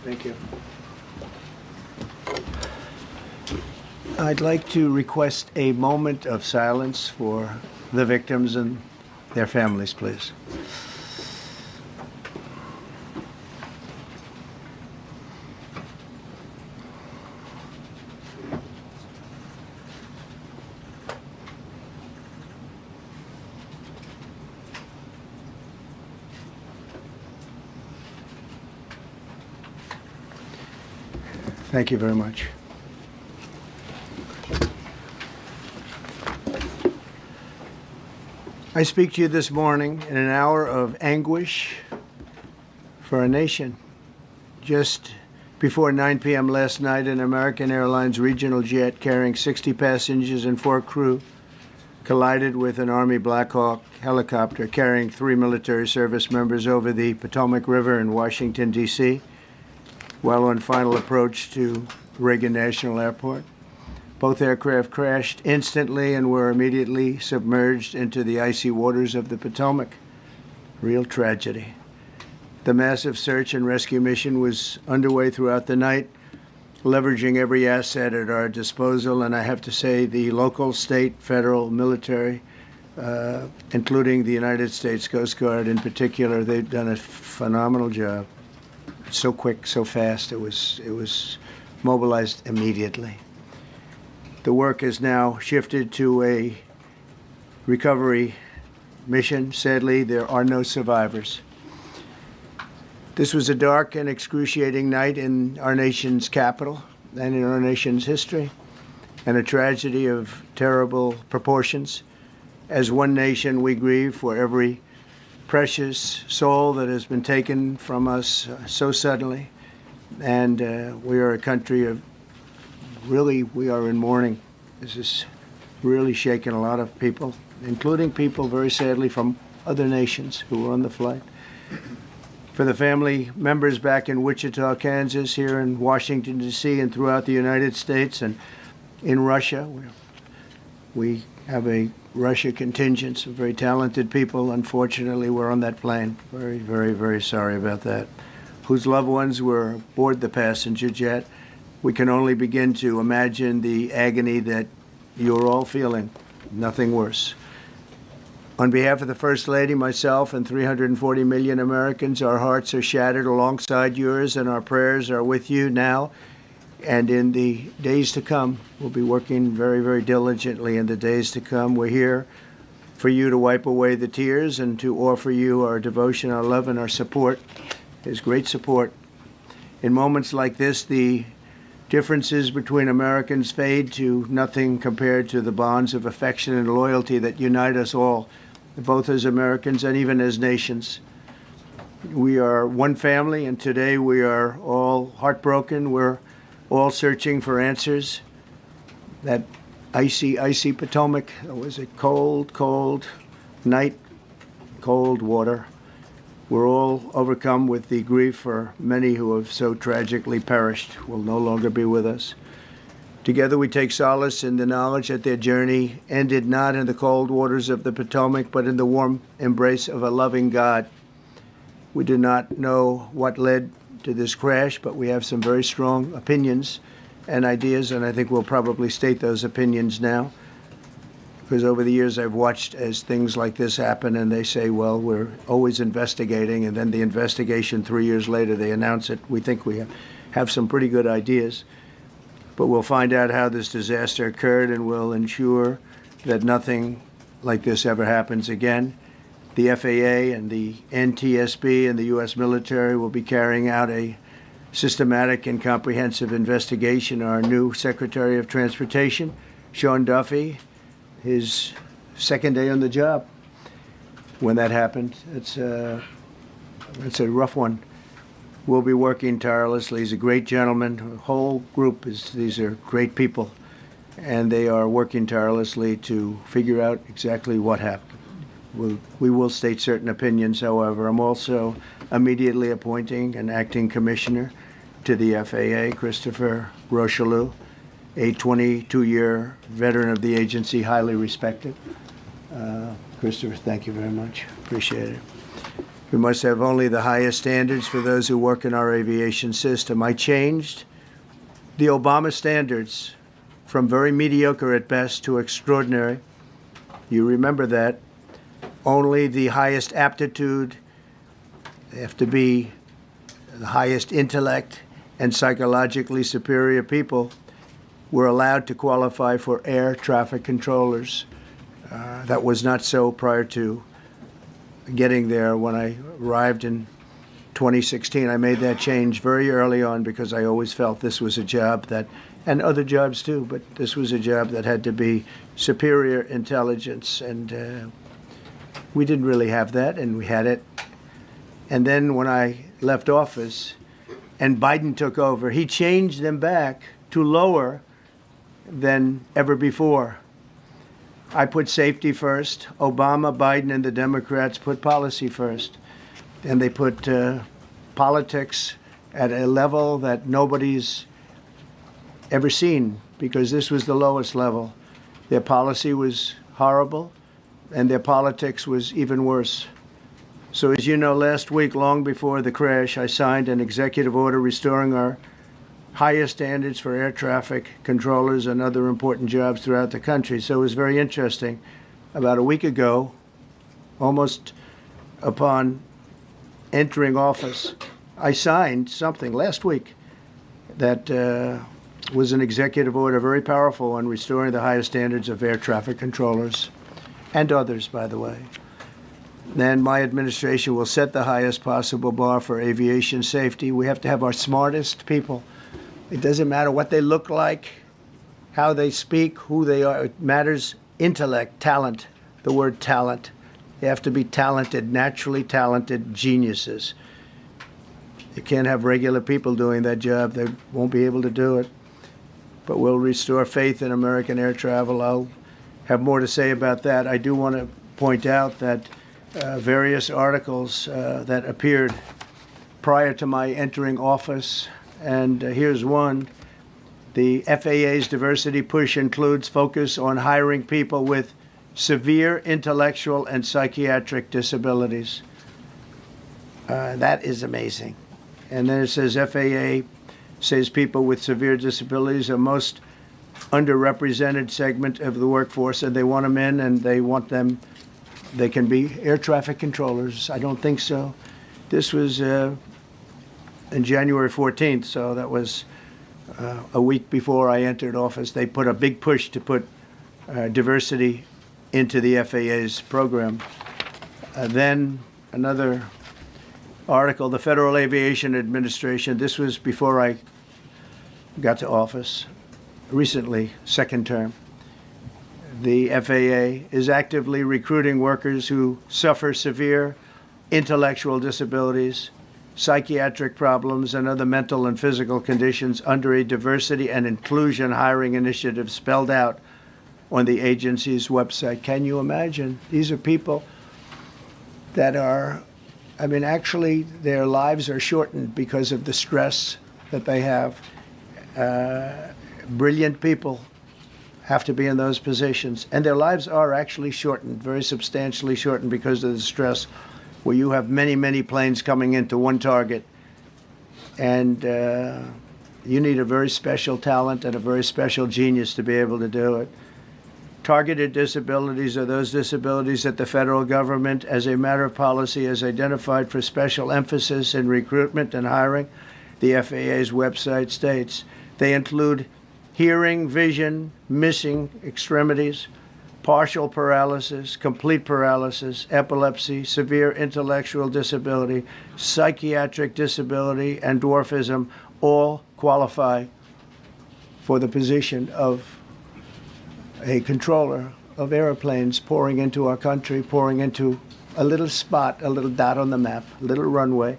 Thank you. I'd like to request a moment of silence for the victims and their families, please. Thank you very much. I speak to you this morning in an hour of anguish for our nation. Just before 9 p.m. last night, an American Airlines regional jet carrying 60 passengers and 4 crew collided with an Army Black Hawk helicopter carrying 3 military service members over the Potomac River in Washington, D.C., while on final approach to Reagan National Airport. Both aircraft crashed instantly and were immediately submerged into the icy waters of the Potomac. Real tragedy. The massive search and rescue mission was underway throughout the night, leveraging every asset at our disposal, and I have to say the local, state, federal, military, including the United States Coast Guard in particular, they've done a phenomenal job. So quick, so fast, it was mobilized immediately. The work has now shifted to a recovery mission. Sadly, there are no survivors. This was a dark and excruciating night in our nation's capital and in our nation's history, and a tragedy of terrible proportions. As one nation, we grieve for every precious soul that has been taken from us so suddenly, and we are a country of we are in mourning. This is really shaken a lot of people, including people, very sadly, from other nations who were on the flight. For the family members back in Wichita, Kansas, here in Washington, D.C., and throughout the United States and in Russia, we have a Russia contingent, some very talented people. Unfortunately, were on that plane. Very, very, very sorry about that. Whose loved ones were aboard the passenger jet. We can only begin to imagine the agony that you're all feeling. Nothing worse. On behalf of the First Lady, myself, and 340 million Americans, our hearts are shattered alongside yours, and our prayers are with you now and in the days to come. We'll be working very, very diligently in the days to come. We're here for you to wipe away the tears and to offer you our devotion, our love, and our support. There's great support. In moments like this, the differences between Americans fade to nothing compared to the bonds of affection and loyalty that unite us all, both as Americans and even as nations. We are one family, and today we are all heartbroken. We're all searching for answers. That icy, icy Potomac, it was a cold, cold night, cold water. We're all overcome with the grief for many who have so tragically perished, will no longer be with us. Together we take solace in the knowledge that their journey ended not in the cold waters of the Potomac, but in the warm embrace of a loving God. We do not know what led to this crash, but we have some very strong opinions and ideas, and I think we'll probably state those opinions now. Because over the years I've watched as things like this happen, and they say, well, we're always investigating, and then the investigation 3 years later, they announce it. We think we have some pretty good ideas, but we'll find out how this disaster occurred, and we'll ensure that nothing like this ever happens again. The FAA and the NTSB and the U.S. military will be carrying out a systematic and comprehensive investigation. Our new Secretary of Transportation, Sean Duffy, his second day on the job when that happened. It's a rough one. We'll be working tirelessly. He's a great gentleman. The whole group these are great people, and they are working tirelessly to figure out exactly what happened. We will state certain opinions, however. I'm also immediately appointing an acting commissioner to the FAA, Christopher Rocheleau, a 22-year veteran of the agency, highly respected. Christopher, thank you very much. Appreciate it. We must have only the highest standards for those who work in our aviation system. I changed the Obama standards from very mediocre at best to extraordinary. You remember that. Only the highest aptitude, they have to be the highest intellect and psychologically superior people were allowed to qualify for air traffic controllers. That was not so prior to getting there. When I arrived in 2016, I made that change very early on because I always felt this was a job that, and other jobs too, but this was a job that had to be superior intelligence, and we didn't really have that, and we had it. And then when I left office and Biden took over, he changed them back to lower than ever before. I put safety first. Obama, Biden, and the Democrats put policy first. And they put politics at a level that nobody's ever seen, because this was the lowest level. Their policy was horrible, and their politics was even worse. So as you know, last week, long before the crash, I signed an executive order restoring our highest standards for air traffic controllers and other important jobs throughout the country. So it was very interesting. About a week ago, almost upon entering office, I signed something last week that was an executive order, very powerful, on restoring the highest standards of air traffic controllers and others, by the way. Then my administration will set the highest possible bar for aviation safety. We have to have our smartest people. It doesn't matter what they look like, how they speak, who they are. It matters intellect, talent, the word talent. They have to be talented, naturally talented geniuses. You can't have regular people doing that job. They won't be able to do it. But we'll restore faith in American air travel. I'll have more to say about that. I do want to point out that various articles that appeared prior to my entering office, and here's one. The FAA's diversity push includes focus on hiring people with severe intellectual and psychiatric disabilities. That is amazing. And then it says FAA says people with severe disabilities are most underrepresented segment of the workforce, and they want them in, and they want them, they can be air traffic controllers. I don't think so. This was in January 14th, so that was a week before I entered office. They put a big push to put diversity into the FAA's program. Then another article, the Federal Aviation Administration, this was before I got to office, recently, second term. The FAA is actively recruiting workers who suffer severe intellectual disabilities, psychiatric problems, and other mental and physical conditions under a diversity and inclusion hiring initiative spelled out on the agency's website. Can you imagine? These are people that are, I mean, actually, their lives are shortened because of the stress that they have. Brilliant people have to be in those positions, and their lives are actually shortened, very substantially shortened, because of the stress, where you have many, many planes coming into one target, and you need a very special talent and a very special genius to be able to do it. Targeted disabilities are those disabilities that the federal government, as a matter of policy, has identified for special emphasis in recruitment and hiring. The FAA's website states they include hearing, vision, missing extremities, partial paralysis, complete paralysis, epilepsy, severe intellectual disability, psychiatric disability, and dwarfism all qualify for the position of a controller of airplanes pouring into our country, pouring into a little spot, a little dot on the map, a little runway.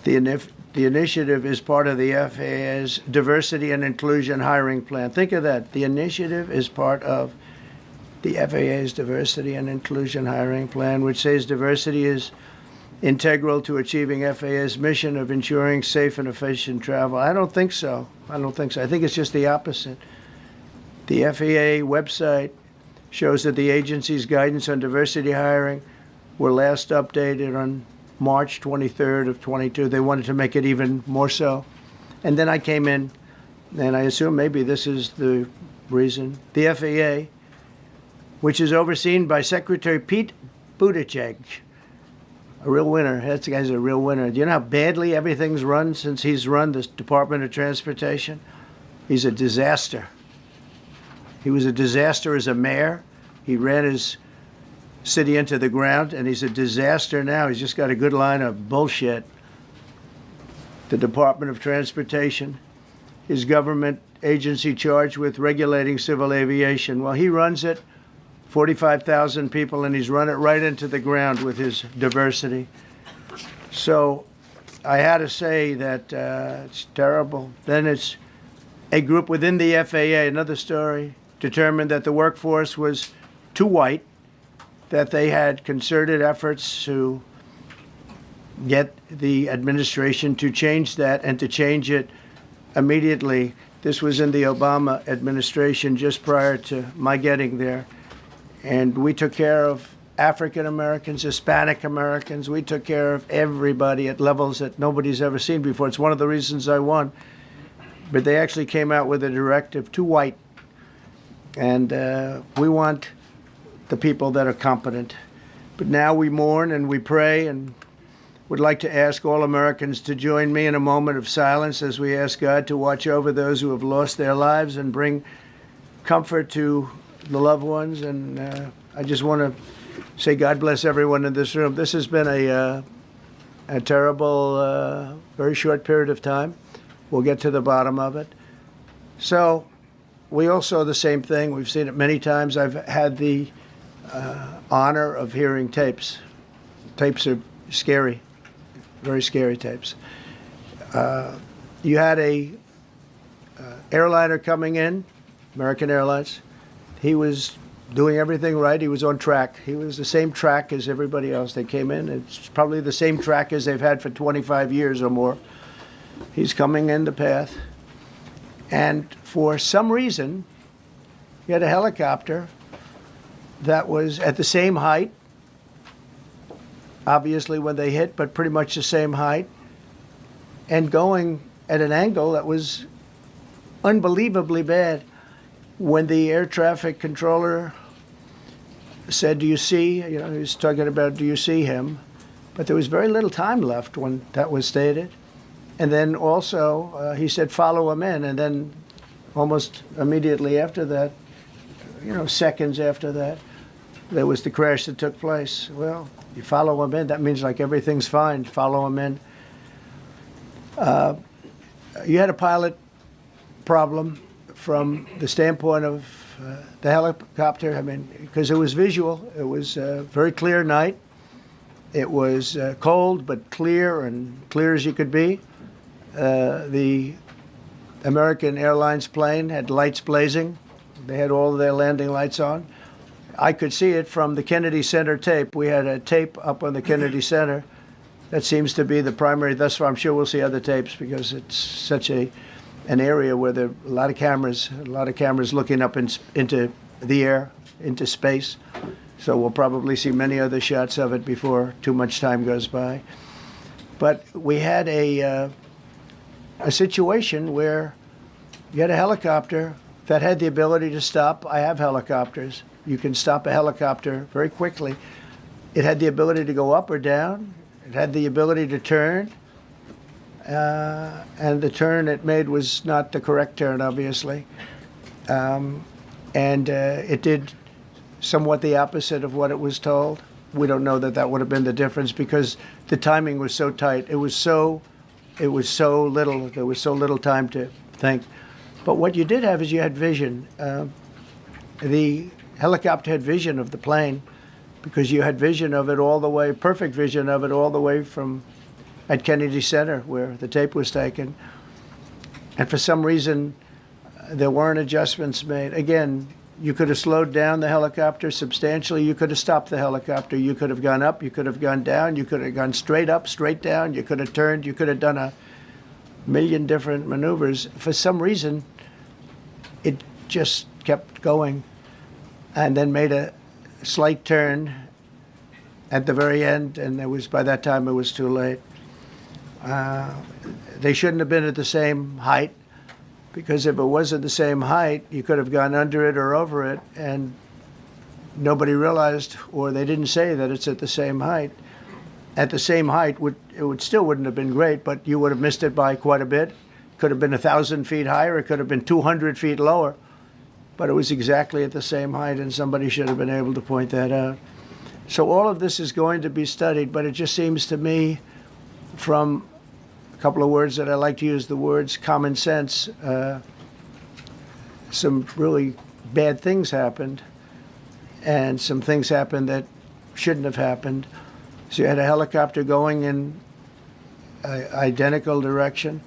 The initiative is part of the FAA's diversity and inclusion hiring plan. Think of that. The initiative is part of the FAA's diversity and inclusion hiring plan, which says diversity is integral to achieving FAA's mission of ensuring safe and efficient travel. I don't think so. I think it's just the opposite. The FAA website shows that the agency's guidance on diversity hiring were last updated on March 23rd of 22. They wanted to make it even more so. And then I came in, and I assume maybe this is the reason. The FAA, which is overseen by Secretary Pete Buttigieg, a real winner. That guy's a real winner. Do you know how badly everything's run since he's run this Department of Transportation? He's a disaster. He was a disaster as a mayor. He ran his city into the ground, and he's a disaster now. He's just got a good line of bullshit. The Department of Transportation, his government agency charged with regulating civil aviation. Well, he runs it, 45,000 people, and he's run it right into the ground with his diversity. So I had to say that it's terrible. Then it's a group within the FAA, another story, determined that the workforce was too white, that they had concerted efforts to get the administration to change that and to change it immediately. This was in the Obama administration just prior to my getting there. And we took care of African Americans, Hispanic Americans. We took care of everybody at levels that nobody's ever seen before. It's one of the reasons I won. But they actually came out with a directive, too white. And we want the people that are competent. But now we mourn and we pray, and would like to ask all Americans to join me in a moment of silence as we ask God to watch over those who have lost their lives and bring comfort to the loved ones. And I just want to say God bless everyone in this room. This has been a terrible, very short period of time. We'll get to the bottom of it. So we all saw the same thing. We've seen it many times. I've had the honor of hearing tapes. Tapes are scary, very scary tapes. You had a airliner coming in, American Airlines. He was doing everything right. He was on track. He was the same track as everybody else. They came in. It's probably the same track as they've had for 25 years or more. He's coming in the path. And for some reason, you had a helicopter that was at the same height, obviously when they hit, but pretty much the same height, and going at an angle that was unbelievably bad. When the air traffic controller said, do you see, he was talking about, do you see him? But there was very little time left when that was stated. And then also, he said, follow him in. And then almost immediately after that, seconds after that, there was the crash that took place. Well, you follow him in, that means like everything's fine. Follow him in. You had a pilot problem from the standpoint of the helicopter. I mean, because it was visual. It was a very clear night. It was cold, but clear, and clear as you could be. The American Airlines plane had lights blazing. They had all of their landing lights on. I could see it from the Kennedy Center tape. We had a tape up on the Kennedy Center. That seems to be the primary. Thus far, I'm sure we'll see other tapes because it's such an area where there are a lot of cameras looking up into the air, into space. So we'll probably see many other shots of it before too much time goes by. But we had a situation where you had a helicopter that had the ability to stop. I have helicopters. You can stop a helicopter very quickly. It had the ability to go up or down. It had the ability to turn. And the turn it made was not the correct turn, obviously. It did somewhat the opposite of what it was told. We don't know that that would have been the difference because the timing was so tight. It was so little. There was so little time to think. But what you did have is you had vision. The helicopter had vision of the plane because you had vision of it all the way, perfect vision of it all the way from at Kennedy Center where the tape was taken. And for some reason, there weren't adjustments made. Again, you could have slowed down the helicopter substantially. You could have stopped the helicopter. You could have gone up. You could have gone down. You could have gone straight up, straight down. You could have turned. You could have done a million different maneuvers. For some reason, it just kept going and then made a slight turn at the very end, and by that time it was too late. They shouldn't have been at the same height, because if it was at the same height, you could have gone under it or over it, and nobody realized, or they didn't say that it's at the same height. At the same height, it still wouldn't have been great, but you would have missed it by quite a bit. It could have been 1,000 feet higher. It could have been 200 feet lower, but it was exactly at the same height, and somebody should have been able to point that out. So all of this is going to be studied, but it just seems to me, from a couple of words that I like to use, the words common sense, some really bad things happened, and some things happened that shouldn't have happened. So you had a helicopter going in an identical direction.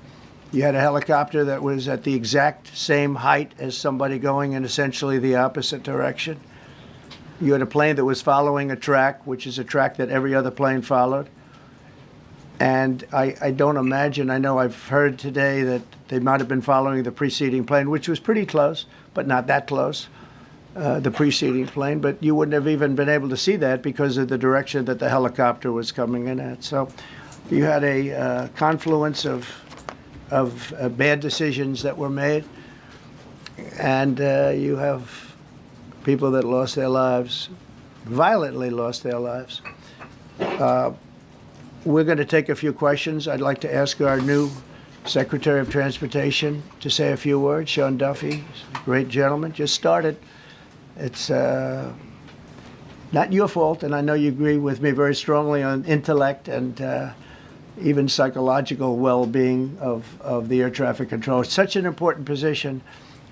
You had a helicopter that was at the exact same height as somebody going in essentially the opposite direction. You had a plane that was following a track, which is a track that every other plane followed. And I don't imagine, I know I've heard today that they might have been following the preceding plane, which was pretty close, but not that close, the preceding plane. But you wouldn't have even been able to see that because of the direction that the helicopter was coming in at. So you had a confluence of bad decisions that were made, and you have people that lost their lives, violently lost their lives. We're going to take a few questions. I'd like to ask our new Secretary of Transportation to say a few words. Sean Duffy, great gentleman, just started. It's not your fault, and I know you agree with me very strongly on intellect and even psychological well-being of the air traffic control. It's such an important position,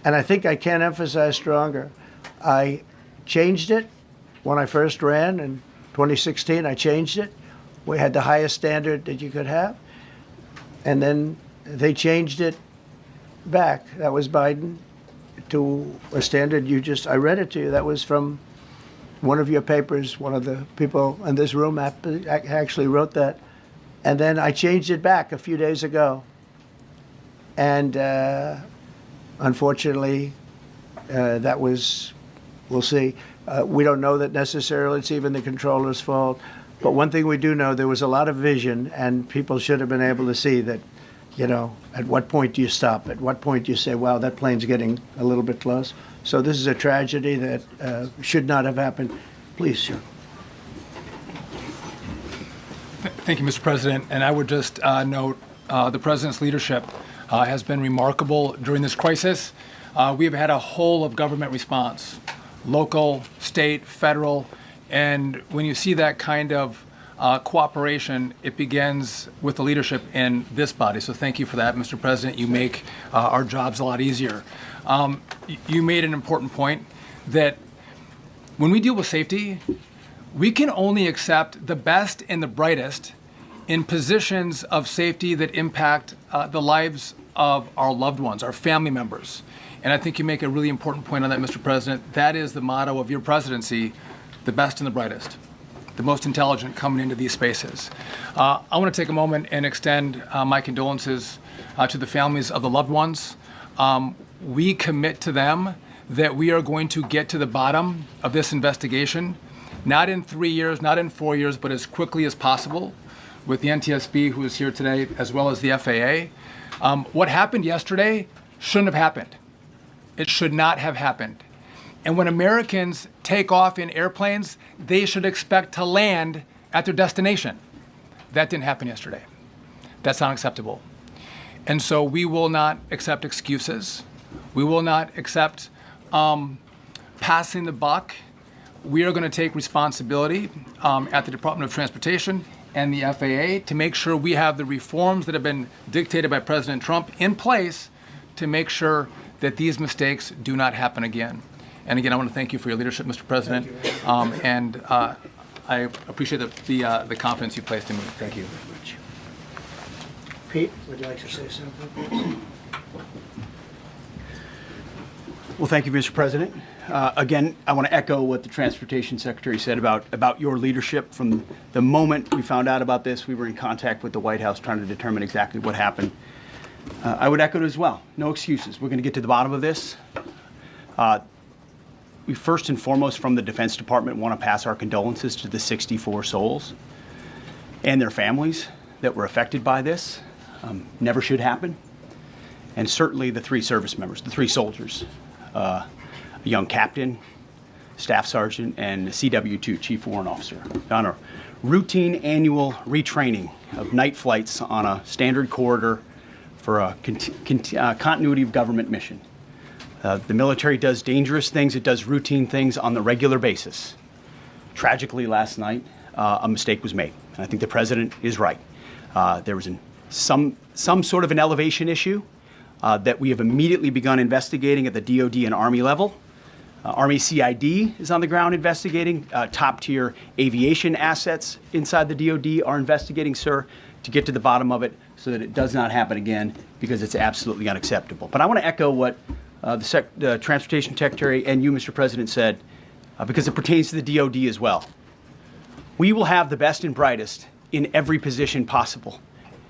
and I think I can't emphasize stronger. I changed it when I first ran in 2016. I changed it. We had the highest standard that you could have, and then they changed it back. That was Biden, to a standard I read it to you. That was from one of your papers. One of the people in this room actually wrote that. And then I changed it back a few days ago. And unfortunately, that was, we'll see. We don't know that necessarily it's even the controller's fault. But one thing we do know, there was a lot of vision, and people should have been able to see that, at what point do you stop? At what point do you say, wow, that plane's getting a little bit close? So this is a tragedy that should not have happened. Please, sir. Thank you, Mr. President. And I would just note the President's leadership has been remarkable during this crisis. We have had a whole of government response, local, state, federal. And when you see that kind of cooperation, it begins with the leadership in this body. So thank you for that, Mr. President. You make our jobs a lot easier. You made an important point that when we deal with safety, we can only accept the best and the brightest in positions of safety that impact the lives of our loved ones, our family members. And I think you make a really important point on that, Mr. President. That is the motto of your presidency: the best and the brightest, the most intelligent coming into these spaces. I want to take a moment and extend my condolences to the families of the loved ones. We commit to them that we are going to get to the bottom of this investigation, not in 3 years, not in 4 years, but as quickly as possible, with the NTSB, who is here today, as well as the FAA. What happened yesterday shouldn't have happened. It should not have happened. And when Americans take off in airplanes, they should expect to land at their destination. That didn't happen yesterday. That's not acceptable. And so we will not accept excuses. We will not accept passing the buck. We are going to take responsibility at the Department of Transportation and the FAA to make sure we have the reforms that have been dictated by President Trump in place to make sure that these mistakes do not happen again. And again, I want to thank you for your leadership, Mr. President, and I appreciate the confidence you placed in me. Thank you. Pete, would you like to say something? Well, thank you, Mr. President. Again, I want to echo what the Transportation Secretary said about your leadership. From the moment we found out about this, we were in contact with the White House trying to determine exactly what happened. I would echo it as well. No excuses. We're going to get to the bottom of this. we first and foremost from the Defense Department want to pass our condolences to the 64 souls and their families that were affected by this. Never should happen. And certainly the 3 service members, the 3 soldiers, a young captain, staff sergeant, and a CW2, chief warrant officer, on a routine annual retraining of night flights on a standard corridor for a continuity of government mission. The military does dangerous things. It does routine things on the regular basis. Tragically, last night, a mistake was made. And I think the president is right. There was some sort of an elevation issue that we have immediately begun investigating at the DOD and Army level. Army CID is on the ground investigating. Top-tier aviation assets inside the DOD are investigating, sir, to get to the bottom of it so that it does not happen again, because it's absolutely unacceptable. But I want to echo what the Transportation Secretary and you, Mr. President, said, because it pertains to the DOD as well. We will have the best and brightest in every position possible.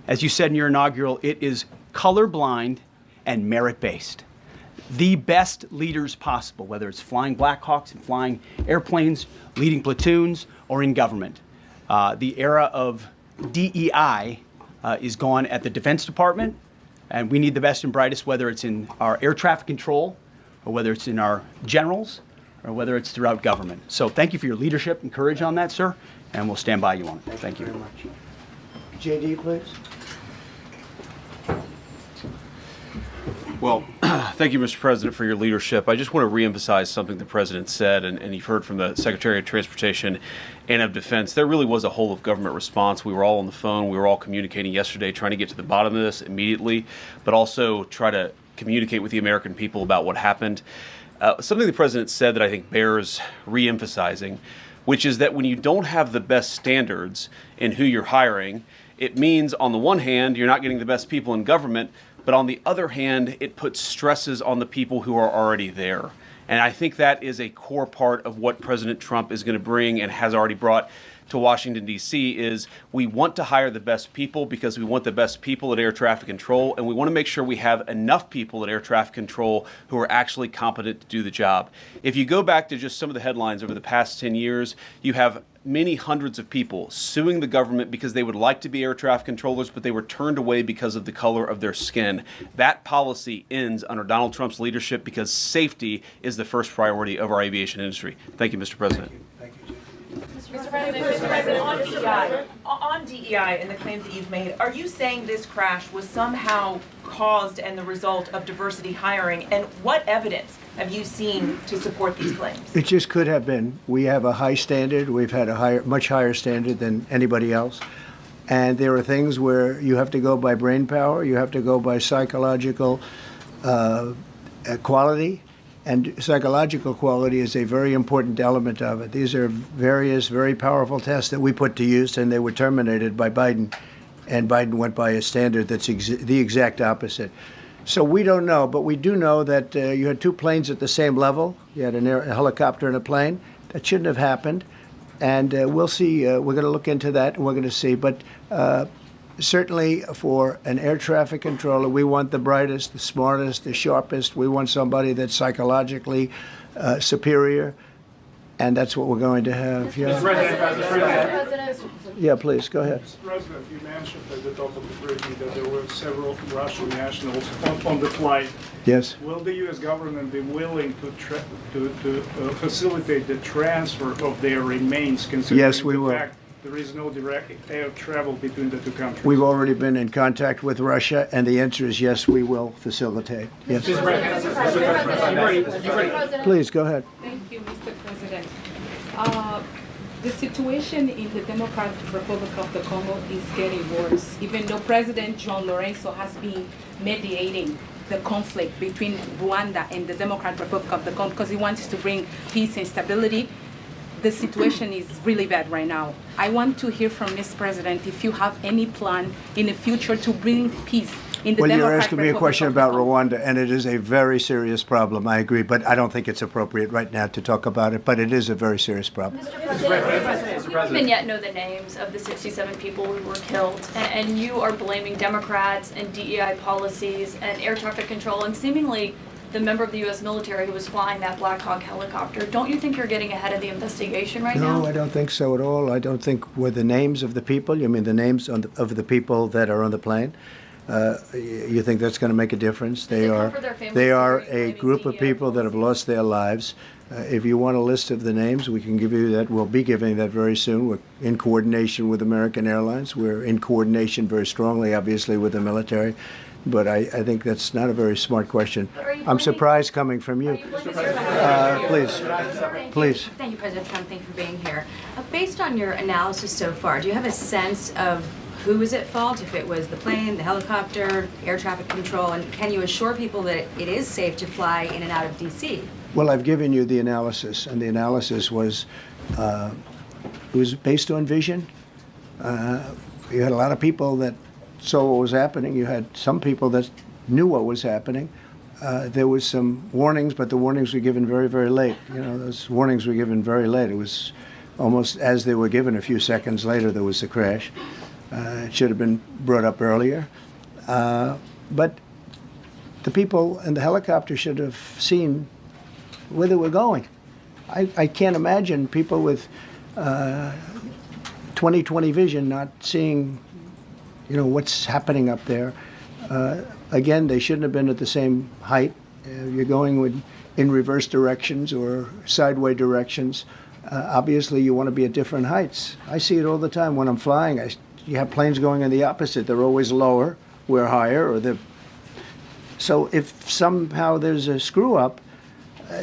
As you said in your inaugural, it is colorblind and merit-based. The best leaders possible, whether it's flying Black Hawks and flying airplanes, leading platoons, or in government. The era of DEI is gone at the Defense Department, and we need the best and brightest, whether it's in our air traffic control, or whether it's in our generals, or whether it's throughout government. So thank you for your leadership and courage on that, sir, and we'll stand by you on it. Thank you. Very much. JD, please. Well, thank you, Mr. President, for your leadership. I just want to reemphasize something the President said, and you've heard from the Secretary of Transportation and of Defense. There really was a whole of government response. We were all on the phone. We were all communicating yesterday, trying to get to the bottom of this immediately, but also try to communicate with the American people about what happened. Something the President said that I think bears reemphasizing, which is that when you don't have the best standards in who you're hiring, it means, on the one hand, you're not getting the best people in government, but on the other hand, it puts stresses on the people who are already there. And I think that is a core part of what President Trump is going to bring and has already brought to Washington, D.C., is we want to hire the best people because we want the best people at air traffic control, and we want to make sure we have enough people at air traffic control who are actually competent to do the job. If you go back to just some of the headlines over the past 10 years, you have many hundreds of people suing the government because they would like to be air traffic controllers, but they were turned away because of the color of their skin. That policy ends under Donald Trump's leadership because safety is the first priority of our aviation industry. Thank you, Mr. President. Thank you, Mr. President, on DEI and the claims that you've made, are you saying this crash was somehow caused and the result of diversity hiring? And what evidence have you seen to support these claims? It just could have been. We have a high standard. We've had a much higher standard than anybody else. And there are things where you have to go by brain power. You have to go by psychological quality. And psychological quality is a very important element of it. These are various very powerful tests that we put to use, and they were terminated by Biden. And Biden went by a standard that's the exact opposite. So we don't know, but we do know that you had 2 planes at the same level. You had a helicopter and a plane. That shouldn't have happened. And we'll see. We're going to look into that, and we're going to see. But certainly for an air traffic controller, we want the brightest, the smartest, the sharpest. We want somebody that's psychologically superior, and that's what we're going to have. Yeah. Yeah, please, go ahead. Mr. President, you mentioned at the top of the briefing that there were several Russian nationals on the flight. Yes. Will the U.S. government be willing to facilitate the transfer of their remains, considering Yes, we the will. fact there is no direct air travel between the 2 countries? We've already been in contact with Russia, and the answer is yes, we will facilitate. Yes. Please, go ahead. Thank you, Mr. President. The situation in the Democratic Republic of the Congo is getting worse, even though President John Lorenzo has been mediating the conflict between Rwanda and the Democratic Republic of the Congo because he wants to bring peace and stability. The situation is really bad right now. I want to hear from Mr. President if you have any plan in the future to bring peace in the Well, Democratic you're asking me a Republic question of the about Congo. Rwanda, and it is a very serious problem. I agree, but I don't think it's appropriate right now to talk about it. But it is a very serious problem. Mr. President, we don't even yet know the names of the 67 people who were killed, and you are blaming Democrats and DEI policies and air traffic control and seemingly the member of the U.S. military who was flying that Black Hawk helicopter. Don't you think you're getting ahead of the investigation right now? No, I don't think so at all. I don't think with the names of the people, you mean the names of the people that are on the plane? You think that's going to make a difference? They are a group of people that have lost their lives. If you want a list of the names, we can give you that. We'll be giving that very soon. We're in coordination with American Airlines. We're in coordination very strongly, obviously, with the military. But I think that's not a very smart question. I'm surprised coming from you. Please. Thank you, President Trump. Thank you for being here. Based on your analysis so far, do you have a sense of who is at fault, if it was the plane, the helicopter, air traffic control, and can you assure people that it is safe to fly in and out of D.C.? Well, I've given you the analysis, and the analysis was it was based on vision. You had a lot of people that saw what was happening. You had some people that knew what was happening. There was some warnings, but the warnings were given very, very late. You know, those warnings were given very late. It was almost as they were given. A few seconds later, there was the crash. It should have been brought up earlier. But the people in the helicopter should have seen where they were going. I can't imagine people with 20/20 vision not seeing, you know, what's happening up there. Again, they shouldn't have been at the same height. You're going in reverse directions or sideways directions. Obviously, you want to be at different heights. I see it all the time when I'm flying. You have planes going in the opposite. They're always lower, we're higher, or they're... So if somehow there's a screw up,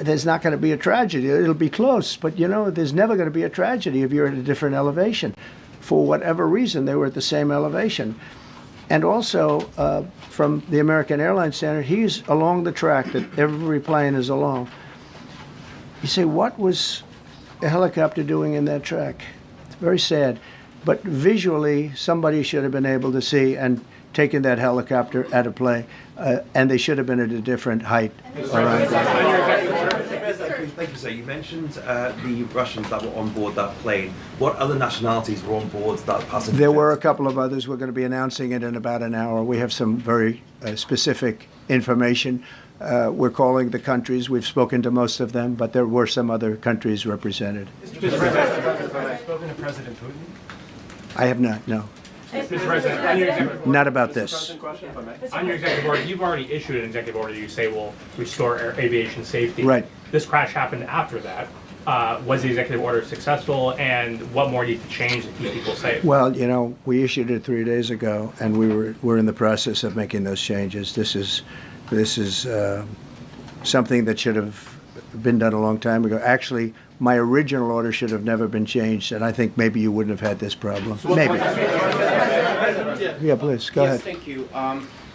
there's not going to be a tragedy. It'll be close, but you know, there's never going to be a tragedy if you're at a different elevation. For whatever reason, they were at the same elevation. And also, from the American Airlines standard, he's along the track that every plane is along. You say, what was a helicopter doing in that track? It's very sad. But visually, somebody should have been able to see and taken that helicopter out of play, and they should have been at a different height. All right. Thank you, sir. You mentioned the Russians that were on board that plane. What other nationalities were on board that passenger? There were a couple of others. We're going to be announcing it in about an hour. We have some very specific information. We're calling the countries. We've spoken to most of them, but there were some other countries represented. Mr. President, have you spoken to President Putin? I have not, no. Mr. President, on your executive order, not about this. On your executive order, you've already issued an executive order you say will restore aviation safety. Right. This crash happened after that. Was the executive order successful, and what more needs to change to keep people safe? Well, you know, we issued it 3 days ago, and we're in the process of making those changes. This is something that should have been done a long time ago. Actually, my original order should have never been changed, and I think maybe you wouldn't have had this problem. Maybe. Yeah, please, go ahead. Yes, thank you.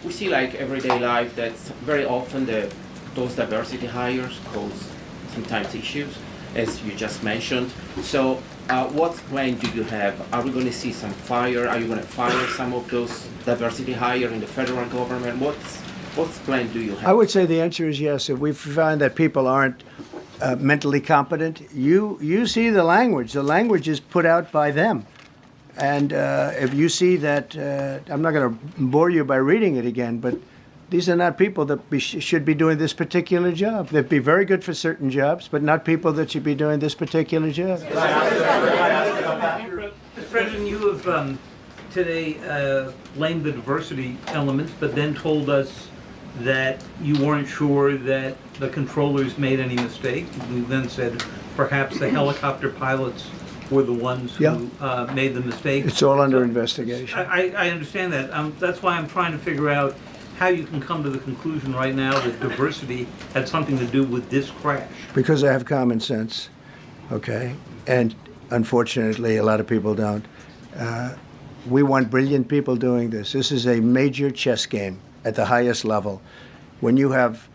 We see like everyday life that very often those diversity hires cause sometimes issues, as you just mentioned. So what plan do you have? Are we going to see some fire? Are you going to fire some of those diversity hires in the federal government? What plan do you have? I would say the answer is yes. If we find that people aren't mentally competent, you see the language. The language is put out by them. And if you see that, I'm not going to bore you by reading it again, but these are not people that should be doing this particular job. They'd be very good for certain jobs, but not people that should be doing this particular job. Mr. President, you have today blamed the diversity elements, but then told us that you weren't sure that the controllers made any mistake. You then said perhaps the helicopter pilots were the ones who made the mistake. It's all under investigation. I understand that. That's why I'm trying to figure out how you can come to the conclusion right now that diversity had something to do with this crash. Because I have common sense, okay? And unfortunately, a lot of people don't. We want brilliant people doing this. This is a major chess game at the highest level. When you have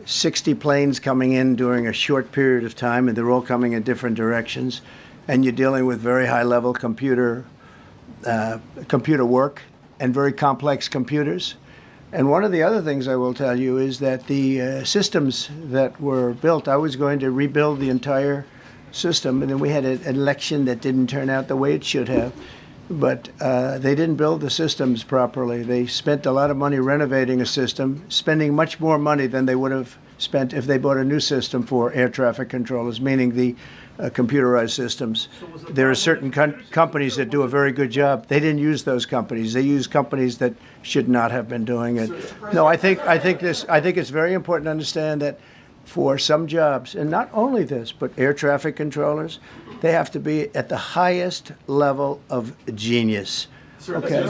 60 planes coming in during a short period of time, and they're all coming in different directions, and you're dealing with very high-level computer work and very complex computers. And one of the other things I will tell you is that the systems that were built, I was going to rebuild the entire system, and then we had an election that didn't turn out the way it should have. But they didn't build the systems properly. They spent a lot of money renovating a system, spending much more money than they would have spent if they bought a new system for air traffic controllers, meaning the computerized systems. There are certain companies that do a very good job. They didn't use those companies. They use companies that should not have been doing it. No, I think it's very important to understand that for some jobs, and not only this, but air traffic controllers, they have to be at the highest level of genius. Okay.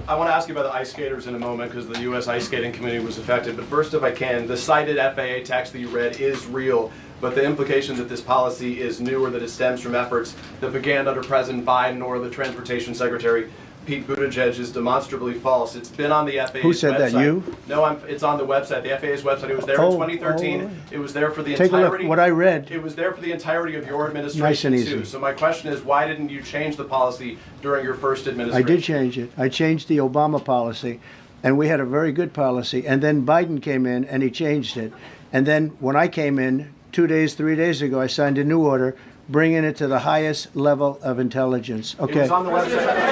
I want to ask you about the ice skaters in a moment because the U.S. Ice Skating Committee was affected. But first, if I can, the cited FAA text that you read is real, but the implication that this policy is new or that it stems from efforts that began under President Biden or the Transportation Secretary Pete Buttigieg is demonstrably false. It's been on the FAA's website. Who said that, you? No, it's on the website, the FAA's website. It was there in 2013. It was there for the Take entirety. a look. What I read. It was there for the entirety of your administration, Nice and easy. too. So my question is, why didn't you change the policy during your first administration? I did change it. I changed the Obama policy, and we had a very good policy. And then Biden came in, and he changed it. And then when I came in 2 days, 3 days ago, I signed a new order bringing it to the highest level of intelligence. Okay. It was on the website.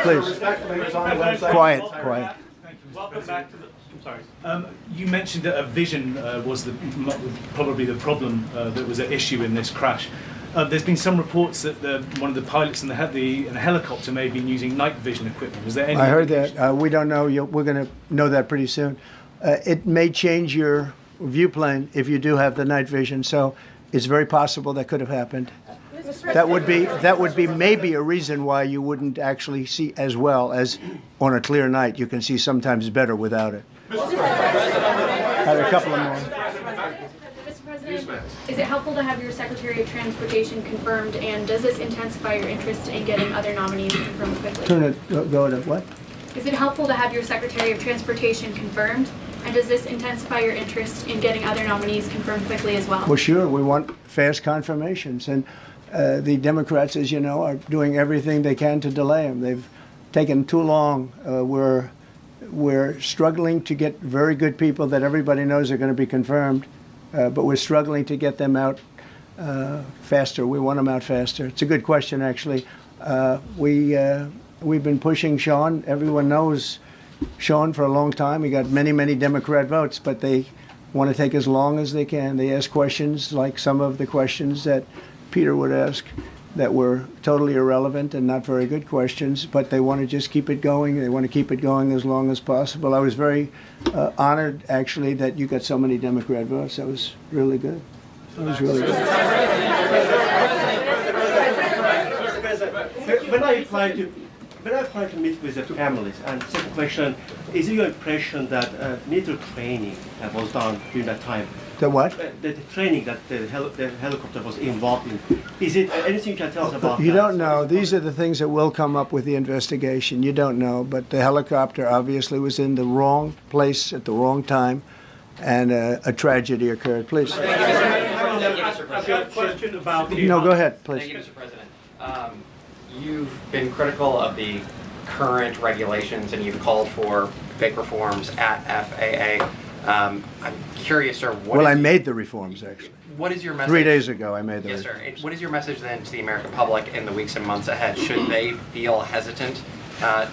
Please. Quiet, quiet. Welcome back to the. I'm sorry. You mentioned that a vision was probably the problem that was at issue in this crash. There's been some reports that one of the pilots in the helicopter may have been using night vision equipment. Was there any? I heard that. We don't know. We're going to know that pretty soon. It may change your view plane if you do have the night vision. So it's very possible that could have happened. That would be maybe a reason why you wouldn't actually see as well as on a clear night. You can see sometimes better without it. Had a couple of more. Mr. President, is it helpful to have your Secretary of Transportation confirmed, and does this intensify your interest in getting other nominees confirmed quickly? Go to what? Is it helpful to have your Secretary of Transportation confirmed, and does this intensify your interest in getting other nominees confirmed quickly as well? Well, sure. We want fast confirmations. And the Democrats, as you know, are doing everything they can to delay them. They've taken too long. We're struggling to get very good people that everybody knows are going to be confirmed, but we're struggling to get them out faster. We want them out faster. It's a good question, actually. We've been pushing Sean. Everyone knows Sean for a long time. He got many, many Democrat votes, but they want to take as long as they can. They ask questions like some of the questions that Peter would ask that were totally irrelevant and not very good questions, but they want to just keep it going. They want to keep it going as long as possible. I was very honored, actually, that you got so many Democrat votes. That was really good. That was really good. When I apply to meet with the families, and second question, is it your impression that military training that was done during that time? The what? The training that the helicopter was involved in. Is it anything you can tell us about You that? don't know. These are the things that will come up with the investigation. You don't know. But the helicopter obviously was in the wrong place at the wrong time, and a tragedy occurred. Please. Question about No, go ahead, please. Thank you, Mr. President. You've been critical of the current regulations, and you've called for big reforms at FAA. I'm curious, sir. Well, I made the reforms, actually. What is your message? 3 days ago, I made the Yes, reforms. sir. What is your message then to the American public in the weeks and months ahead? Should they feel hesitant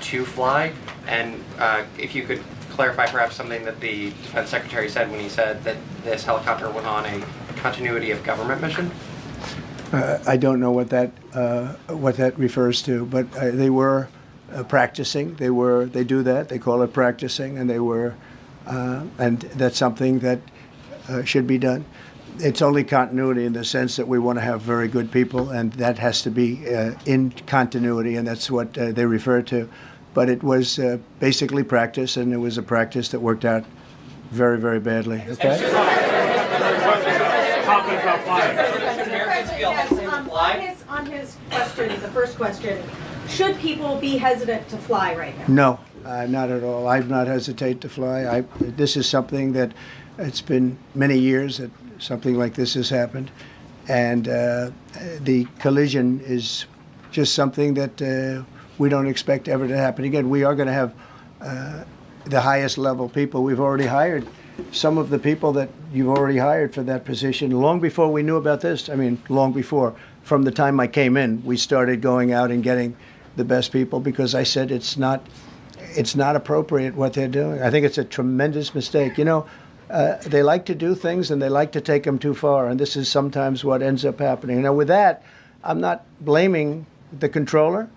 to fly? And if you could clarify perhaps something that the Defense Secretary said when he said that this helicopter was on a continuity of government mission? I don't know what that refers to, but they were practicing. They do that. They call it practicing, and they were, and that's something that should be done. It's only continuity in the sense that we want to have very good people, and that has to be in continuity, and that's what they refer to. But it was basically practice, and it was a practice that worked out very, very badly. Okay. On his question, the first question, should people be hesitant to fly right now? No, not at all. I've not hesitated to fly. This is something that it's been many years that something like this has happened, and the collision is just something that we don't expect ever to happen again. We are going to have the highest level people. We've already hired some of the people that you've already hired for that position long before we knew about this. I mean, long before. From the time I came in, we started going out and getting the best people because I said it's not it's not appropriate what they're doing. I think it's a tremendous mistake. You know, they like to do things and they like to take them too far, and this is sometimes what ends up happening. Now, with that, I'm not blaming the controller.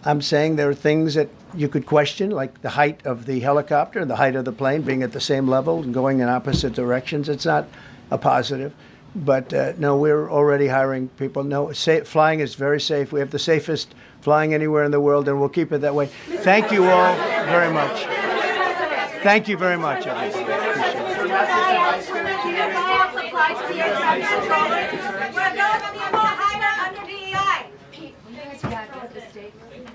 I'm saying there are things that you could question, like the height of the helicopter, the height of the plane being at the same level and going in opposite directions. It's not a positive. But no, we're already hiring people. No, flying is very safe. We have the safest flying anywhere in the world, and we'll keep it that way. Thank you all very much. Thank you very much, everybody. Pete, when you guys wrap up the statement.